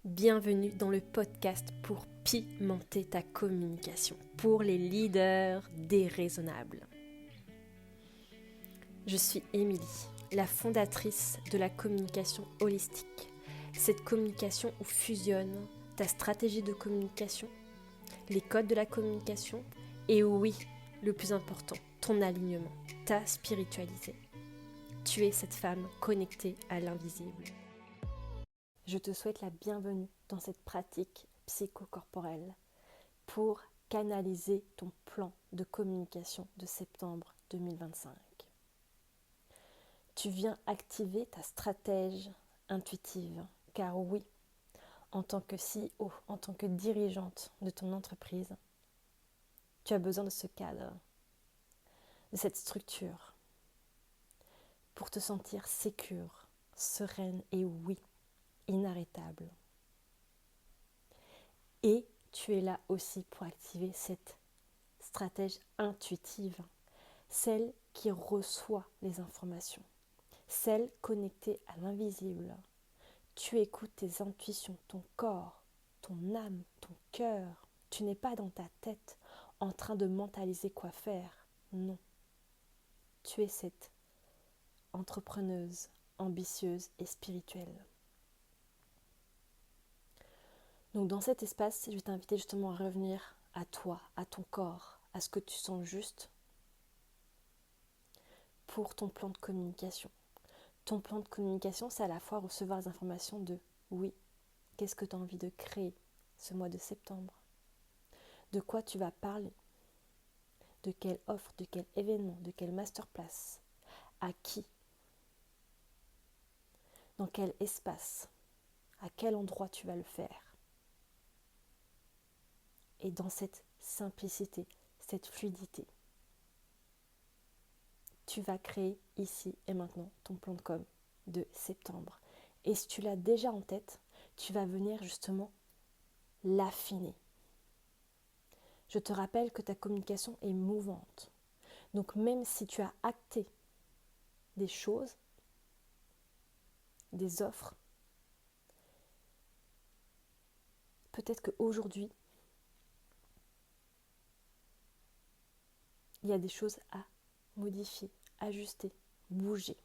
Bienvenue dans le podcast pour pimenter ta communication, pour les leaders déraisonnables. Je suis Émilie, la fondatrice de la communication holistique. Cette communication où fusionne ta stratégie de communication, les codes de la communication et oui, le plus important, ton alignement, ta spiritualité. Tu es cette femme connectée à l'invisible. Je te souhaite la bienvenue dans cette pratique psychocorporelle pour canaliser ton plan de communication de septembre 2025. Tu viens activer ta stratège intuitive, car oui, en tant que CEO, en tant que dirigeante de ton entreprise, tu as besoin de ce cadre, de cette structure, pour te sentir sécure, sereine et oui, inarrêtable. Et tu es là aussi pour activer cette stratège intuitive, celle qui reçoit les informations, celle connectée à l'invisible. Tu écoutes tes intuitions, ton corps, ton âme, ton cœur. Tu n'es pas dans ta tête en train de mentaliser quoi faire. Non. Tu es cette entrepreneuse, ambitieuse et spirituelle. Donc dans cet espace, je vais t'inviter justement à revenir à toi, à ton corps, à ce que tu sens juste pour ton plan de communication. Ton plan de communication, c'est à la fois recevoir les informations de oui, qu'est-ce que tu as envie de créer ce mois de septembre? De quoi tu vas parler? De quelle offre, de quel événement, de quel masterclass? À qui? Dans quel espace? À quel endroit tu vas le faire? Et dans cette simplicité, cette fluidité, tu vas créer ici et maintenant ton plan de com de septembre. Et si tu l'as déjà en tête, tu vas venir justement l'affiner. Je te rappelle que ta communication est mouvante. Donc même si tu as acté des choses, des offres, peut-être qu'aujourd'hui, il y a des choses à modifier, ajuster, bouger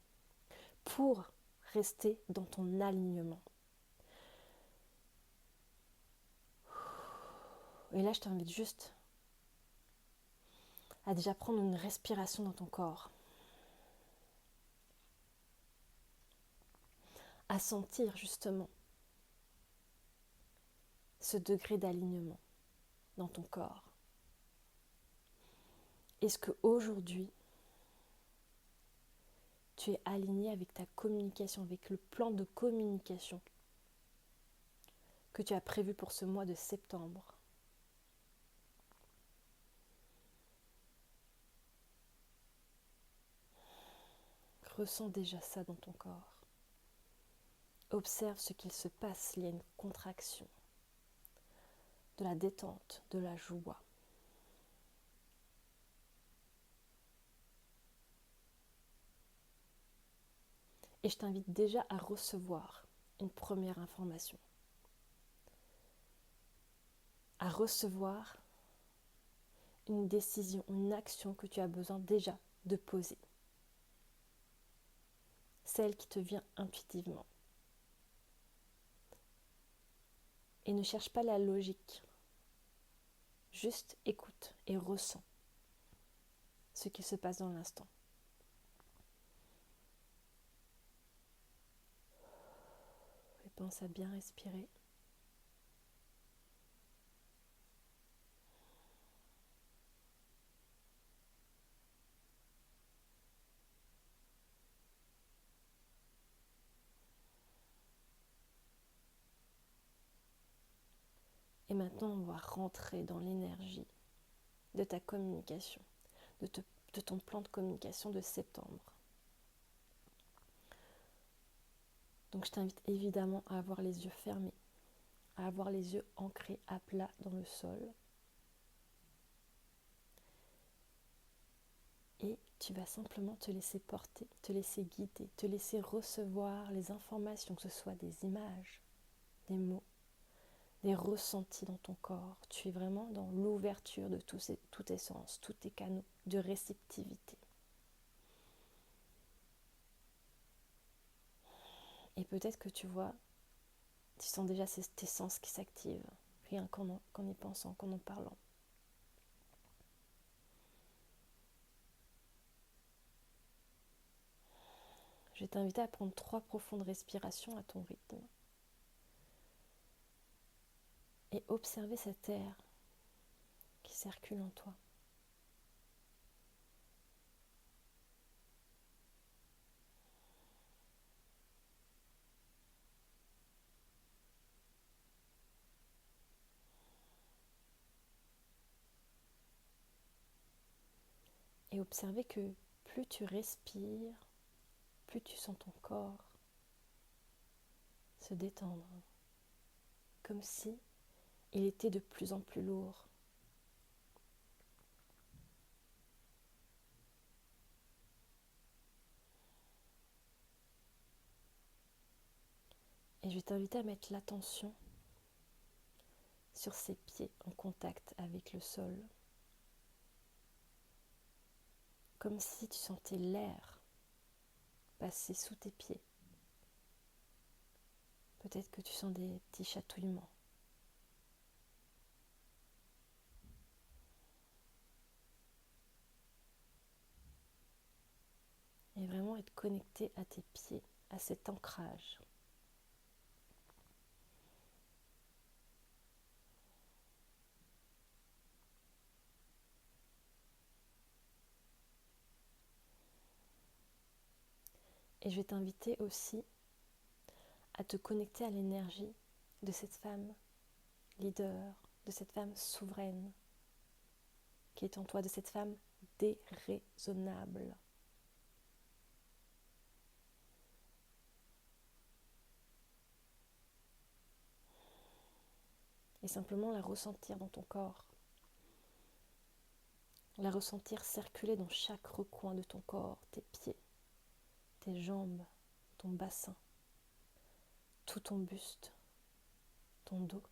pour rester dans ton alignement. Et là, je t'invite juste à déjà prendre une respiration dans ton corps, à sentir justement ce degré d'alignement dans ton corps. Est-ce qu'aujourd'hui, tu es aligné avec ta communication, avec le plan de communication que tu as prévu pour ce mois de septembre? Ressens déjà ça dans ton corps. Observe ce qu'il se passe, il y a une contraction, de la détente, de la joie. Et je t'invite déjà à recevoir une première information. À recevoir une décision, une action que tu as besoin déjà de poser. Celle qui te vient intuitivement. Et ne cherche pas la logique. Juste écoute et ressens ce qui se passe dans l'instant. Et pense à bien respirer. Et maintenant, on va rentrer dans l'énergie de ta communication, de ton plan de communication de septembre. Donc je t'invite évidemment à avoir les yeux fermés, à avoir les yeux ancrés à plat dans le sol. Et tu vas simplement te laisser porter, te laisser guider, te laisser recevoir les informations, que ce soit des images, des mots, des ressentis dans ton corps. Tu es vraiment dans l'ouverture de tout tes sens, tous tes canaux de réceptivité. Et peut-être que tu vois, tu sens déjà tes sens qui s'activent, rien qu'en y pensant, qu'en en parlant. Je vais t'inviter à prendre 3 profondes respirations à ton rythme et observer cet air qui circule en toi. Et observer que plus tu respires, plus tu sens ton corps se détendre, comme si il était de plus en plus lourd. Et je vais t'inviter à mettre l'attention sur ses pieds en contact avec le sol, comme si tu sentais l'air passer sous tes pieds. Peut-être que tu sens des petits chatouillements. Et vraiment être connecté à tes pieds, à cet ancrage. Et je vais t'inviter aussi à te connecter à l'énergie de cette femme leader, de cette femme souveraine qui est en toi, de cette femme déraisonnable. Et simplement la ressentir dans ton corps, la ressentir circuler dans chaque recoin de ton corps, tes pieds, tes jambes, ton bassin, tout ton buste, ton dos,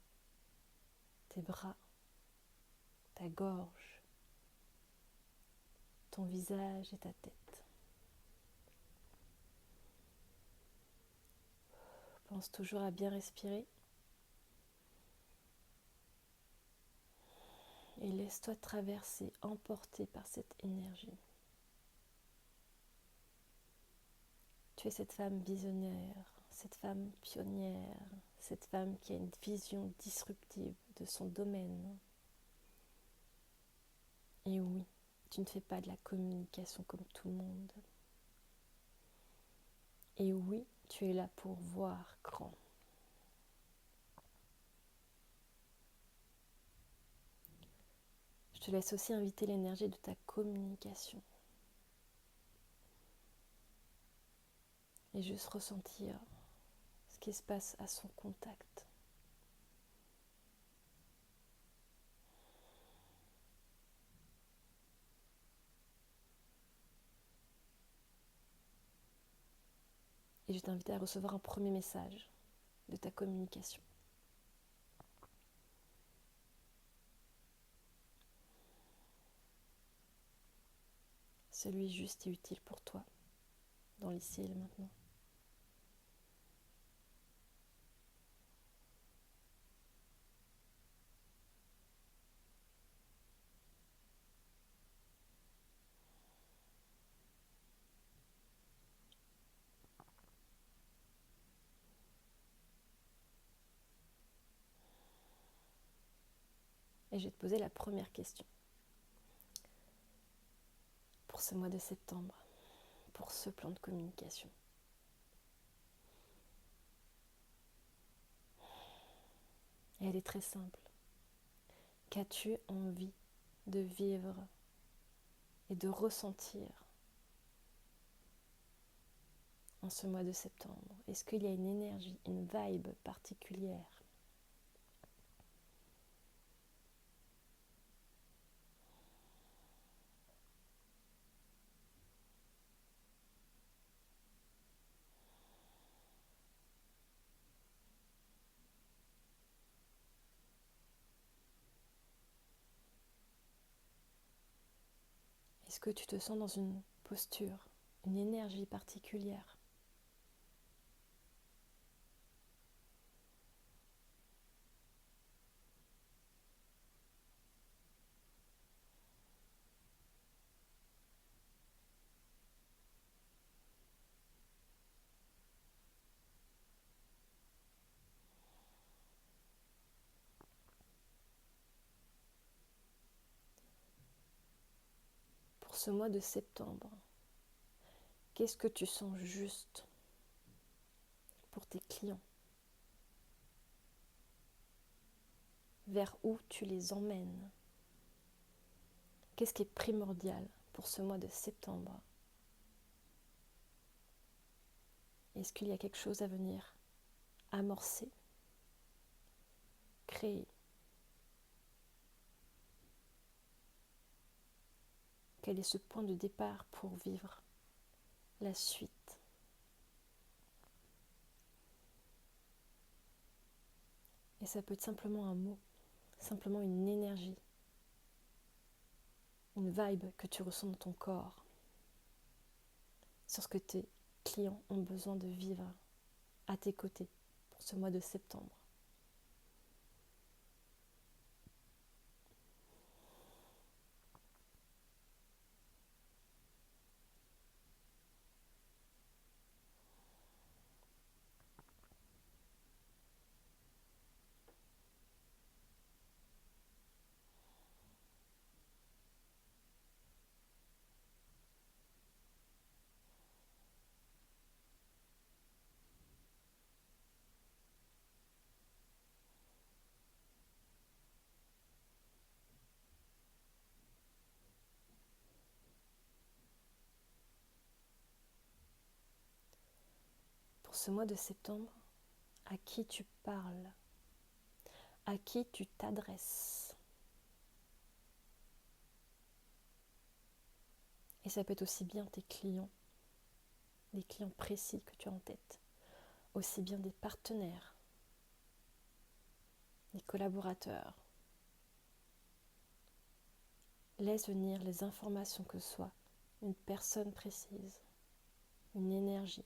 tes bras, ta gorge, ton visage et ta tête. Pense toujours à bien respirer et laisse-toi traverser, emporter par cette énergie. Tu es cette femme visionnaire, cette femme pionnière, cette femme qui a une vision disruptive de son domaine. Et oui, tu ne fais pas de la communication comme tout le monde. Et oui, tu es là pour voir grand. Je te laisse aussi inviter l'énergie de ta communication. Et juste ressentir ce qui se passe à son contact. Et je t'invite à recevoir un premier message de ta communication. Celui juste et utile pour toi, dans l'ici et le maintenant. Et je vais te poser la première question. Pour ce mois de septembre, pour ce plan de communication. Et elle est très simple. Qu'as-tu envie de vivre et de ressentir en ce mois de septembre? Est-ce qu'il y a une énergie, une vibe particulière? Est-ce que tu te sens dans une posture, une énergie particulière? Pour ce mois de septembre, qu'est-ce que tu sens juste pour tes clients? Vers où tu les emmènes? Qu'est-ce qui est primordial pour ce mois de septembre? Est-ce qu'il y a quelque chose à venir amorcer, créer? Quel est ce point de départ pour vivre la suite? Et ça peut être simplement un mot, simplement une énergie, une vibe que tu ressens dans ton corps, sur ce que tes clients ont besoin de vivre à tes côtés pour ce mois de septembre. Pour ce mois de septembre, à qui tu parles? À qui tu t'adresses? Et ça peut être aussi bien tes clients, des clients précis que tu as en tête, aussi bien des partenaires, des collaborateurs. Laisse venir les informations que soit une personne précise, une énergie.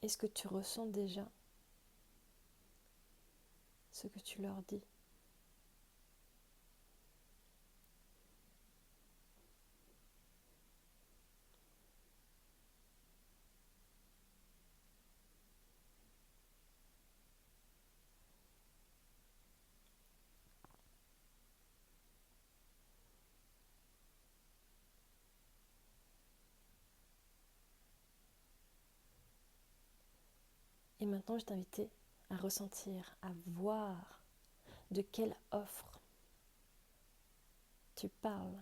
Est-ce que tu ressens déjà ce que tu leur dis? Et maintenant, je t'invite à ressentir, à voir de quelle offre tu parles.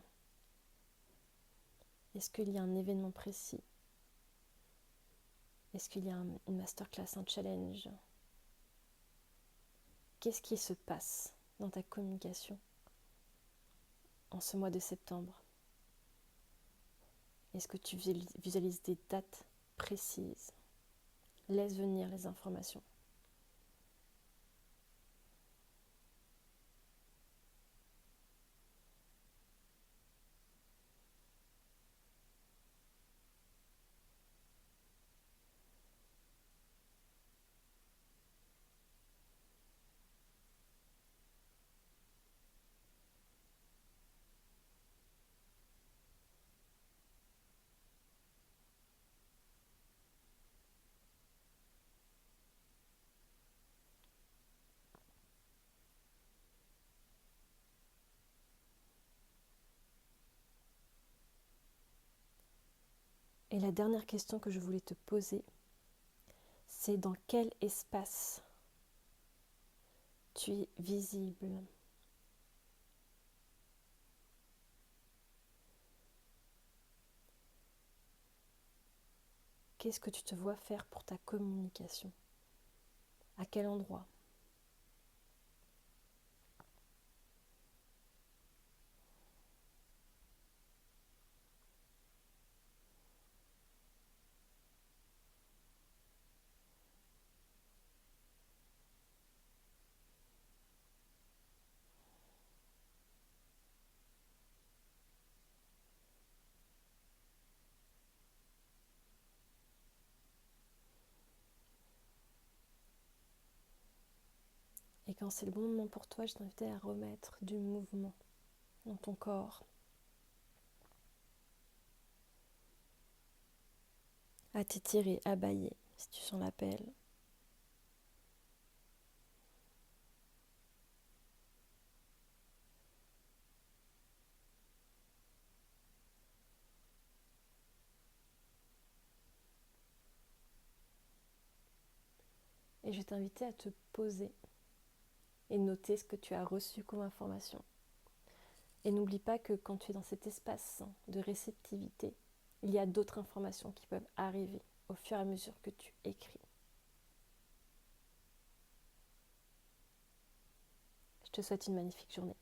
Est-ce qu'il y a un événement précis? Est-ce qu'il y a une masterclass, un challenge? Qu'est-ce qui se passe dans ta communication en ce mois de septembre? Est-ce que tu visualises des dates précises? Laisse venir les informations. Et la dernière question que je voulais te poser, c'est dans quel espace tu es visible? Qu'est-ce que tu te vois faire pour ta communication? À quel endroit? Et quand c'est le bon moment pour toi, je t'invite à remettre du mouvement dans ton corps, à t'étirer, à bâiller si tu sens l'appel. Et je vais t'inviter à te poser et noter ce que tu as reçu comme information. Et n'oublie pas que quand tu es dans cet espace de réceptivité, il y a d'autres informations qui peuvent arriver au fur et à mesure que tu écris. Je te souhaite une magnifique journée.